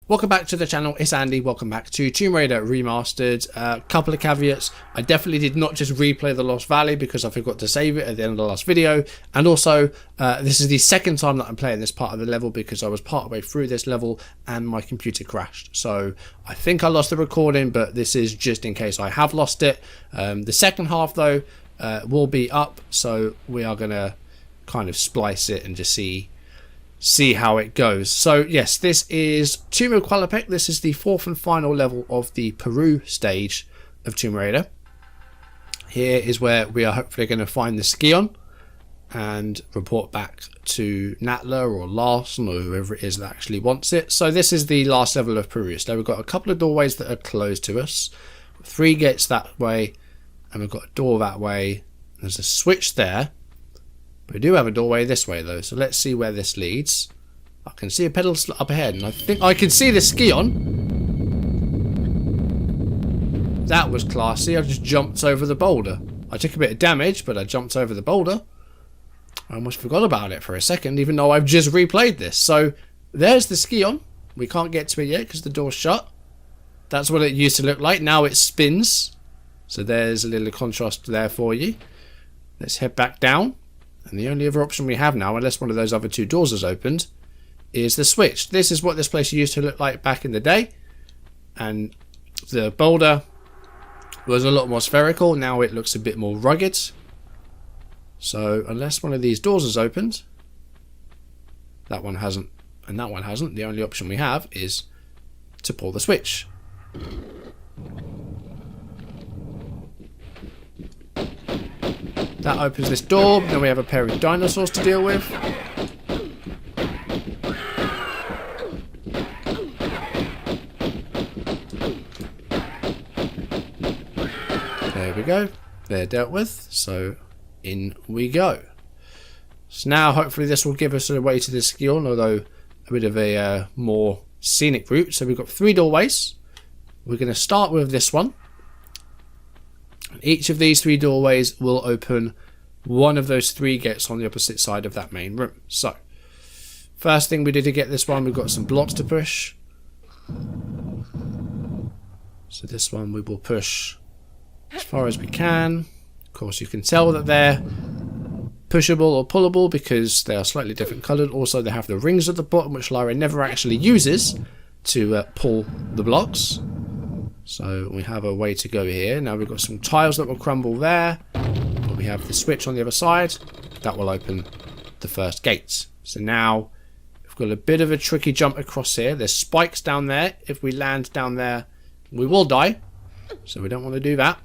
Welcome back to the channel, it's Andy. Welcome back to Tomb Raider Remastered. Couple of caveats. I definitely did not just replay the Lost Valley because I forgot to save it at the end of the last video. And also, this is the second time that I'm playing this part of the level because I was part of the way through this level and my computer crashed. So I think I lost the recording, but this is just in case I have lost it. The second half though will be up, so we are going to kind of splice it and just see how it goes. So yes, this is Tomb of Qualopec. This is the fourth and final level of the Peru stage of Tomb Raider. Here is where we are hopefully going to find the Scion and report back to Natla or Larson or whoever it is that actually wants it. So this is the last level of Peru. So we've got a couple of doorways that are closed to us. 3 gates that way, and we've got a door that way. There's a switch there. We do have a doorway this way though, so let's see where this leads. I can see a pedal up ahead, and I think I can see the Scion. That was classy. I just jumped over the boulder. I took a bit of damage, but I jumped over the boulder. I almost forgot about it for a second, even though I've just replayed this. So there's the Scion. We can't get to it yet because the door's shut. That's what it used to look like. Now it spins. So there's a little contrast there for you. Let's head back down. And the only other option we have now, unless one of those other 2 doors has opened, is the switch. This is what this place used to look like back in the day. And the boulder was a lot more spherical. Now it looks a bit more rugged. So unless one of these doors has opened, that one hasn't, and that one hasn't, the only option we have is to pull the switch. That opens this door, then we have a pair of dinosaurs to deal with. There we go. They're dealt with, so in we go. So now hopefully this will give us a way to the Scion, although a bit of a more scenic route. So we've got 3 doorways. We're going to start with this one. Each of these 3 doorways will open one of those 3 gates on the opposite side of that main room. So, first thing we did to get this one, we've got some blocks to push. So this one we will push as far as we can. Of course, you can tell that they're pushable or pullable because they are slightly different coloured. Also, they have the rings at the bottom, which Lara never actually uses to pull the blocks. So we have a way to go here. Now we've got some tiles that will crumble there. But we have the switch on the other side. That will open the first gate. So now we've got a bit of a tricky jump across here. There's spikes down there. If we land down there, we will die. So we don't want to do that.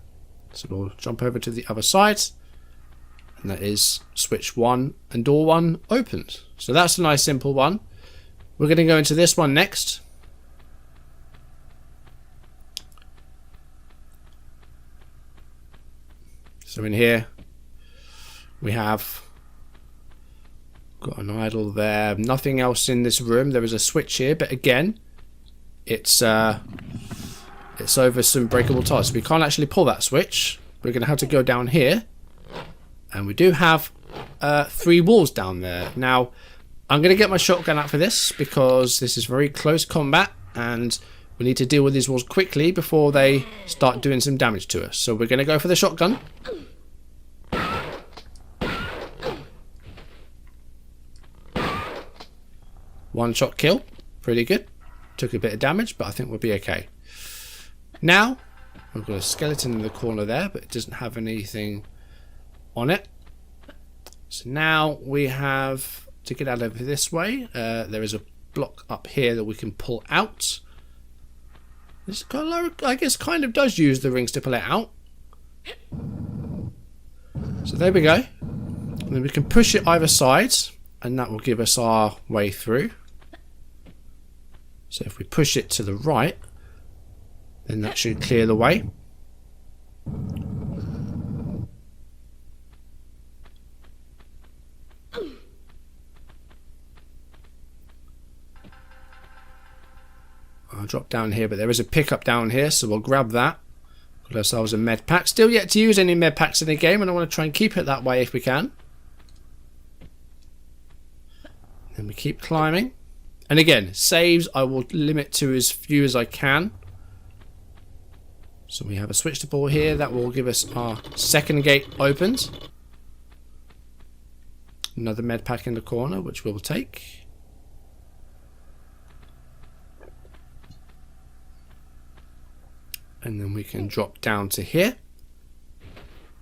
So we'll jump over to the other side. And that is switch 1 and door 1 opened. So that's a nice simple one. We're going to go into this one next. So in here we have got an idol there, nothing else in this room. There is a switch here, but again it's over some breakable tiles, so we can't actually pull that switch. We're going to have to go down here, and we do have 3 walls down there. Now I'm going to get my shotgun out for this because this is very close combat and we need to deal with these walls quickly before they start doing some damage to us. So we're going to go for the shotgun. One shot kill. Pretty good. Took a bit of damage, but I think we'll be okay. Now, we've got a skeleton in the corner there, but it doesn't have anything on it. So now we have to get out of this way. There is a block up here that we can pull out. This I guess kind of does use the rings to pull it out. So there we go. And then we can push it either side, and that will give us our way through. So if we push it to the right, then that should clear the way. I'll drop down here, but there is a pickup down here, so we'll grab that. Got ourselves a med pack. Still yet to use any med packs in the game, and I want to try and keep it that way if we can. Then we keep climbing. And again, saves I will limit to as few as I can. So we have a switch to pull here. That will give us our second gate opened. Another med pack in the corner, which we'll take. And then we can drop down to here.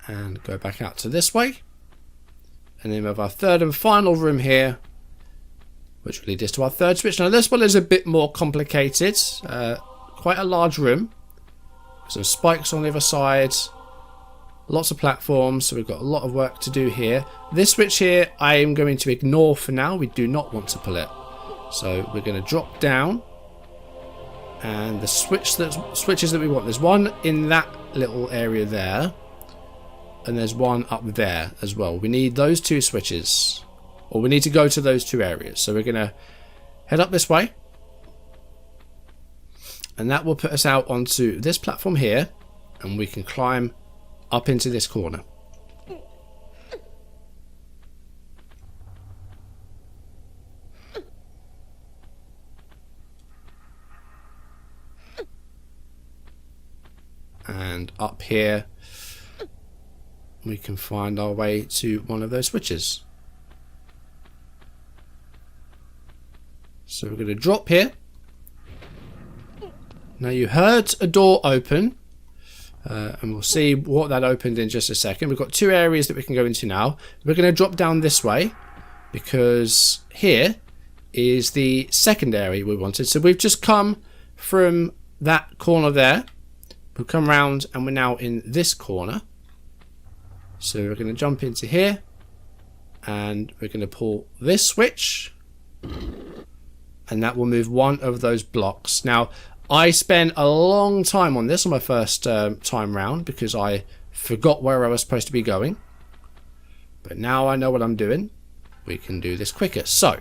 And go back out to this way. And then we have our third and final room here, which will lead us to our third switch. Now this one is a bit more complicated. Quite a large room. Some spikes on the other side. Lots of platforms, so we've got a lot of work to do here. This switch here I am going to ignore for now. We do not want to pull it. So we're going to drop down. And the switches that we want. There's one in that little area there. And there's one up there as well. We need those two switches. Or we need to go to those two areas. So we're going to head up this way. And that will put us out onto this platform here. And we can climb up into this corner. And up here we can find our way to one of those switches. So we're going to drop here. Now you heard a door open, and we'll see what that opened in just a second. We've got two areas that we can go into now. We're going to drop down this way because here is the second area we wanted. So we've just come from that corner there. We'll come round and we're now in this corner. So we're going to jump into here and we're going to pull this switch and that will move one of those blocks. Now I spent a long time on this on my first time round because I forgot where I was supposed to be going. But now I know what I'm doing. We can do this quicker. So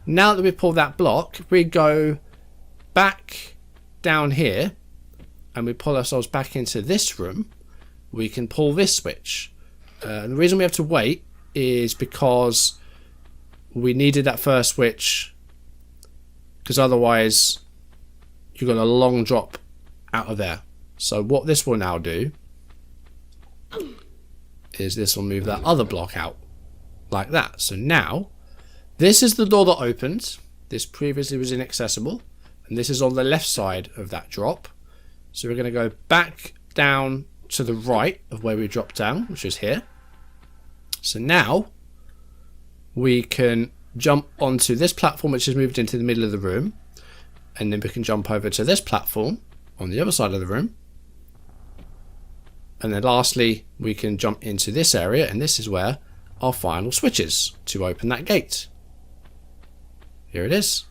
now that we've pulled that block, we go back down here and we pull ourselves back into this room. We can pull this switch. And the reason we have to wait is because we needed that first switch, because otherwise you've got a long drop out of there. So what this will now do is this will move that other block out like that. So now this is the door that opened. This previously was inaccessible, and this is on the left side of that drop. So we're going to go back down to the right of where we dropped down, which is here. So now we can jump onto this platform, which has moved into the middle of the room. And then we can jump over to this platform on the other side of the room. And then lastly, we can jump into this area, and this is where our final switch is to open that gate. Here it is.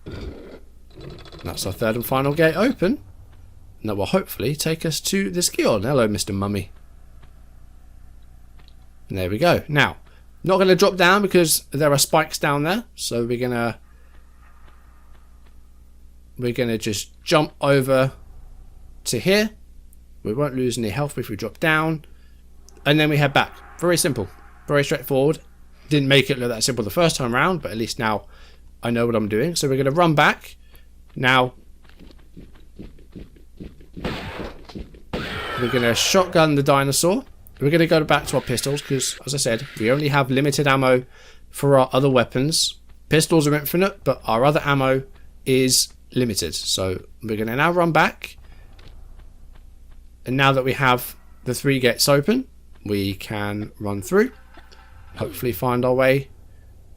And that's our third and final gate open. And that will hopefully take us to this Scion. Hello, Mr. Mummy. And there we go. Now, not going to drop down because there are spikes down there. So we're going to just jump over to here. We won't lose any health if we drop down. And then we head back. Very simple. Very straightforward. Didn't make it look that simple the first time around, but at least now I know what I'm doing. So we're going to run back. Now, we're going to shotgun the dinosaur. We're going to go back to our pistols because, as I said, we only have limited ammo for our other weapons. Pistols are infinite, but our other ammo is limited. So we're going to now run back. And now that we have the 3 gates open, we can run through. Hopefully find our way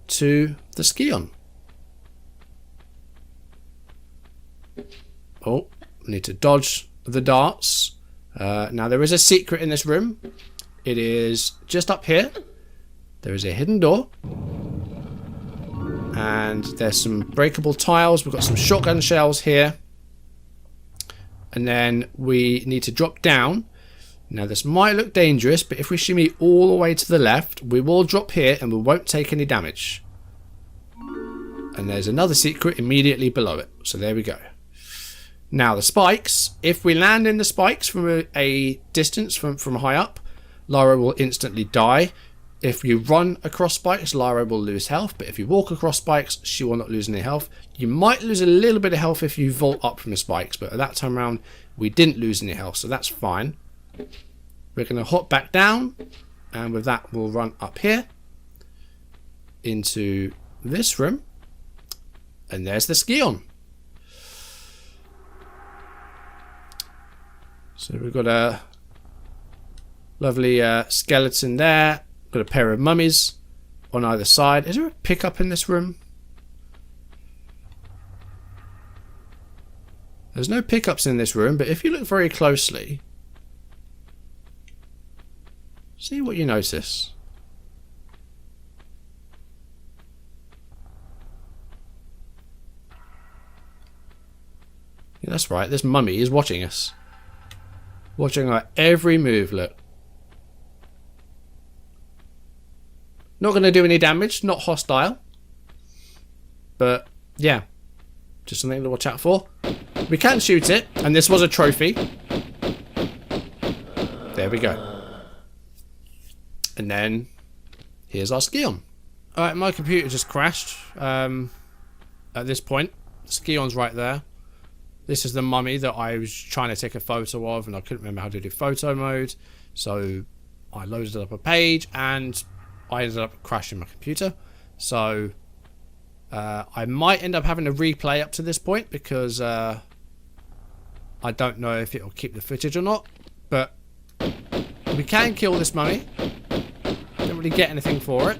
to the Scion. Oh, we need to dodge the darts. Now there is a secret in this room. It is just up here. There is a hidden door. And there's some breakable tiles. We've got some shotgun shells here. And then we need to drop down. Now this might look dangerous, but if we shimmy all the way to the left, we will drop here and we won't take any damage. And there's another secret immediately below it. So there we go. Now the spikes, if we land in the spikes from a distance from high up, Lara will instantly die. If you run across spikes, Lara will lose health, but if you walk across spikes, she will not lose any health. You might lose a little bit of health if you vault up from the spikes, but at that time around, we didn't lose any health, so that's fine. We're going to hop back down, and with that, we'll run up here into this room, and there's the Skion. So we've got a lovely skeleton there. Got a pair of mummies on either side. Is there a pickup in this room? There's no pickups in this room, but if you look very closely, see what you notice. Yeah, that's right, this mummy is watching us. Watching our every move, look. Not going to do any damage, not hostile. But, yeah. Just something to watch out for. We can shoot it, and this was a trophy. There we go. And then, here's our Skion. Alright, my computer just crashed. At this point, Skion's right there. This is the mummy that I was trying to take a photo of, and I couldn't remember how to do photo mode. So, I loaded up a page, and I ended up crashing my computer. So I might end up having to replay up to this point because I don't know if it'll keep the footage or not. But we can kill this mummy. Don't really get anything for it.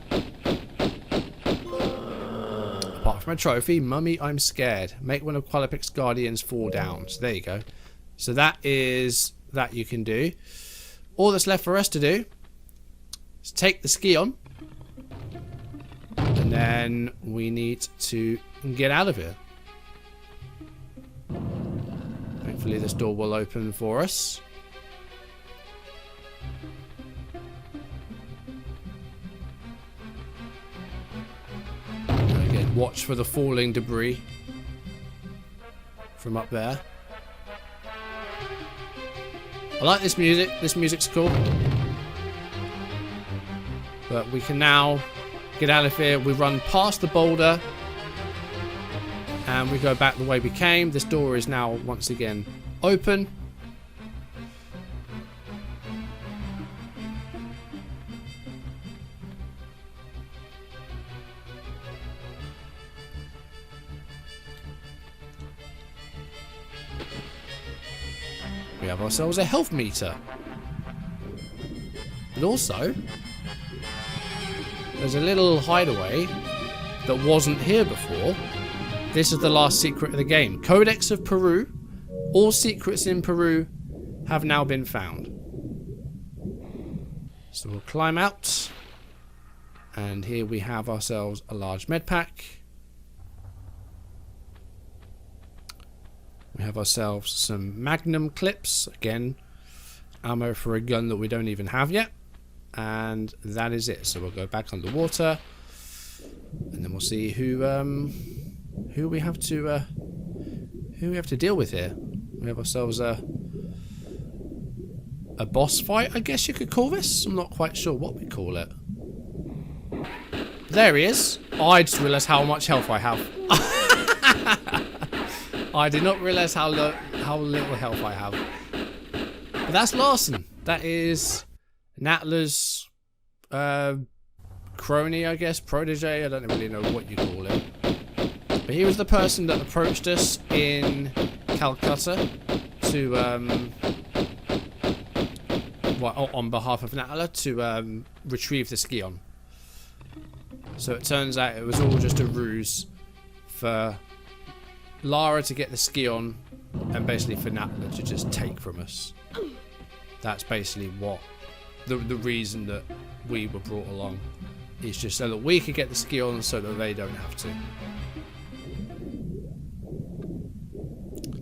Apart from a trophy, Mummy, I'm scared. Make one of Qualopec's guardians fall down. So there you go. So that is that you can do. All that's left for us to do, take the Skion, and then we need to get out of here. Hopefully this door will open for us. Again, watch for the falling debris from up there. I like this music. This music's cool. But we can now get out of here. We run past the boulder and we go back the way we came. This door is now once again open. We have ourselves a health meter. But also, there's a little hideaway that wasn't here before. This is the last secret of the game. Codex of Peru. All secrets in Peru have now been found. So we'll climb out. And here we have ourselves a large med pack. We have ourselves some magnum clips. Again, ammo for a gun that we don't even have yet. And that is it. So we'll go back underwater, and then we'll see who we have to deal with here. We have ourselves a boss fight, I guess you could call this. I'm not quite sure what we call it. There he is. Oh, I just realised how much health I have. I did not realise how little health I have. But that's Larson. That is Natla's crony, I guess, protege. I don't really know what you call it. But he was the person that approached us in Calcutta to, on behalf of Natla, to retrieve the Skion. So it turns out it was all just a ruse for Lara to get the Skion and basically for Natla to just take from us. That's basically what the reason that we were brought along. It's just so that we could get the Skion so that they don't have to.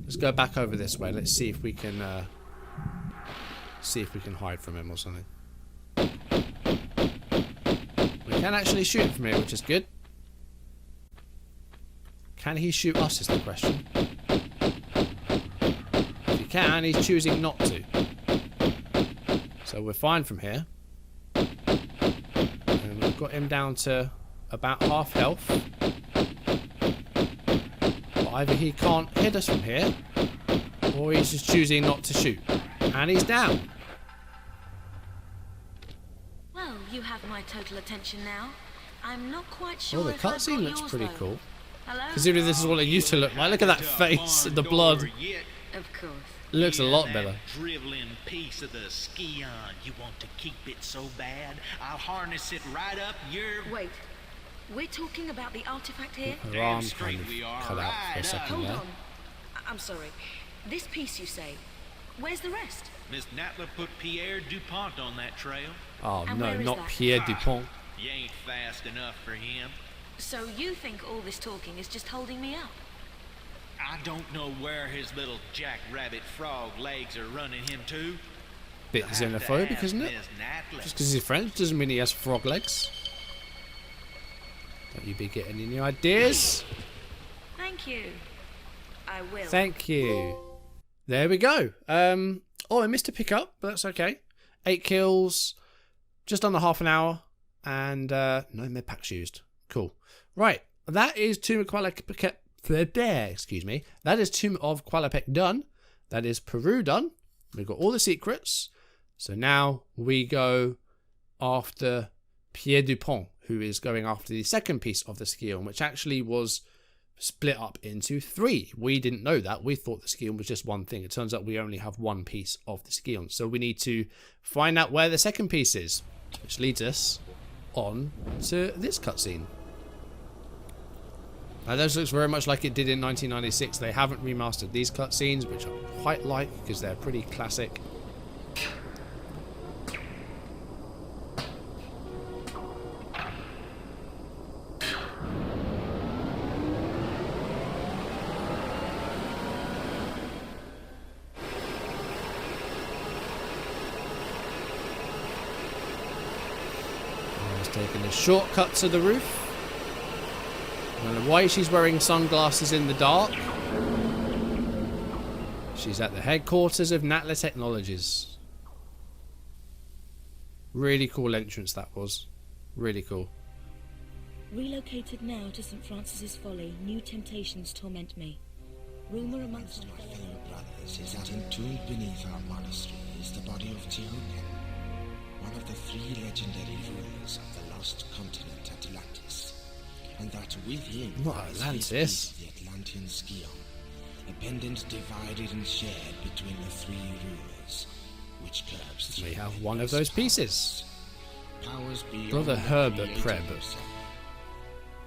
Let's go back over this way. Let's see if we can hide from him or something. We can actually shoot him from here, which is good. Can he shoot us is the question. If he can, he's choosing not to. So we're fine from here. got him down to about half health. But either he can't hit us from here, or he's just choosing not to shoot. And he's down. Well, you have my total attention now. I'm not quite sure. Oh, the if I've cutscene got looks yours, pretty though. cool. Hello? Considering this is what it used to look like. Look at that face and the blood. Of course. It looks a lot better. Dribbling piece of the ski on. You want to keep it so bad? I'll harness it right up your. Wait. We're talking about the artifact here? Her Damn arm kind straight of we are. cut out for a Right second Hold there. on. I'm sorry. This piece you say. Where's the rest? Miss Natla put Pierre DuPont on that trail. Oh And no, where is not that? Pierre Dupont. You ain't fast enough for him. So you think all this talking is just holding me up? I don't know where his little jackrabbit frog legs are running him to. Bit Have to xenophobic, ask isn't it? Miss Natla. Just because he's French doesn't mean he has frog legs. Don't you be getting any ideas? Thank you. I will. Thank you. There we go. Oh, I missed a pickup, but that's okay. 8 kills, just under half an hour, and no med packs used. Cool. Right, that is Tomb of Qualopec. Excuse me. That is Tomb of Qualopec done. That is Peru done. We've got all the secrets. So now we go after Pierre Dupont, who is going after the second piece of the Skion, which actually was split up into 3. We didn't know that. We thought the Skion was just one thing. It turns out we only have one piece of the Skion. So we need to find out where the second piece is, which leads us on to this cutscene. Now this looks very much like it did in 1996. They haven't remastered these cutscenes, which I quite like because they're pretty classic. Taking a shortcut to the roof. I don't know why she's wearing sunglasses in the dark. She's at the headquarters of Natla Technologies. Really cool entrance that was. Really cool. Relocated now to St. Francis's Folly, new temptations torment me. Rumour amongst My fellow brothers is that entombed beneath our monastery is the body of Teoden, one of the 3 legendary rulers of the lost continent Atlantis, and that with him Not lies Atlantis. his piece of the Atlantean Skion, a pendant divided and shared between the 3 rulers, which curbs We three have one of those pieces. powers beyond Brother the Herbert creator Preb. himself.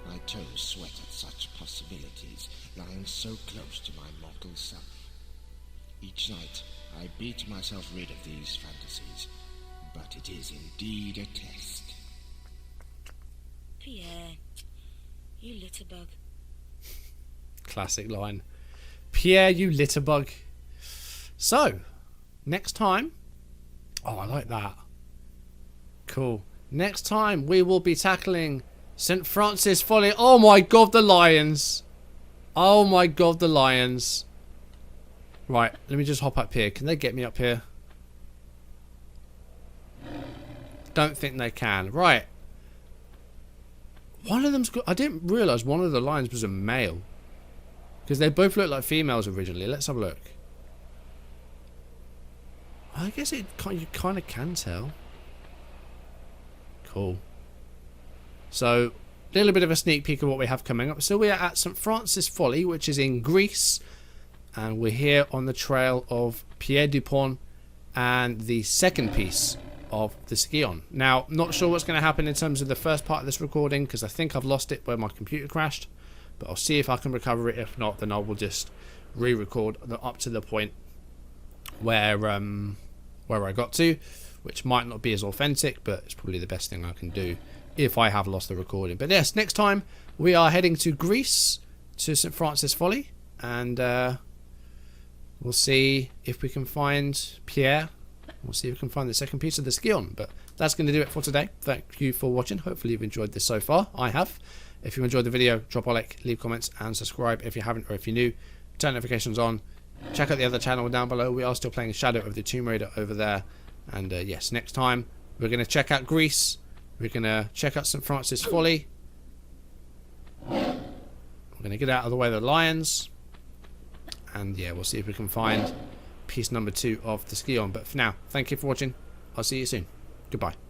My toes sweat at such possibilities, lying so close to my mortal self. Each night, I beat myself rid of these fantasies, but it is indeed a test. Pierre, you litterbug. Classic line. Pierre, you litterbug. So, next time... Oh, I like that. Cool. Next time, we will be tackling St. Francis Folly. Oh my god, the lions. Oh my god, the lions. Right, let me just hop up here. Can they get me up here? Don't think they can. Right. One of them's got... I didn't realise one of the lions was a male. Because they both look like females originally. Let's have a look. I guess you kind of can tell. Cool. So, a little bit of a sneak peek of what we have coming up. So we are at St. Francis Folly, which is in Greece. And we're here on the trail of Pierre Dupont and the second piece of the Skion. Now, not sure what's going to happen in terms of the first part of this recording, because I think I've lost it where my computer crashed. But I'll see if I can recover it. If not, then I will just re-record up to the point where I got to, which might not be as authentic, but it's probably the best thing I can do if I have lost the recording. But yes, next time we are heading to Greece, to St. Francis Folly, and we'll see if we can find Pierre. We'll see if we can find the second piece of the Skion. But that's going to do it for today. Thank you for watching. Hopefully you've enjoyed this so far. I have. If you enjoyed the video, drop a like, leave comments, and subscribe if you haven't, or if you're new. Turn notifications on. Check out the other channel down below. We are still playing Shadow of the Tomb Raider over there. And yes, next time we're going to check out Greece We're going to check out St. Francis Folly. We're going to get out of the way of the lions. And yeah, we'll see if we can find piece number 2 of the ski on. But for now, thank you for watching. I'll see you soon. Goodbye.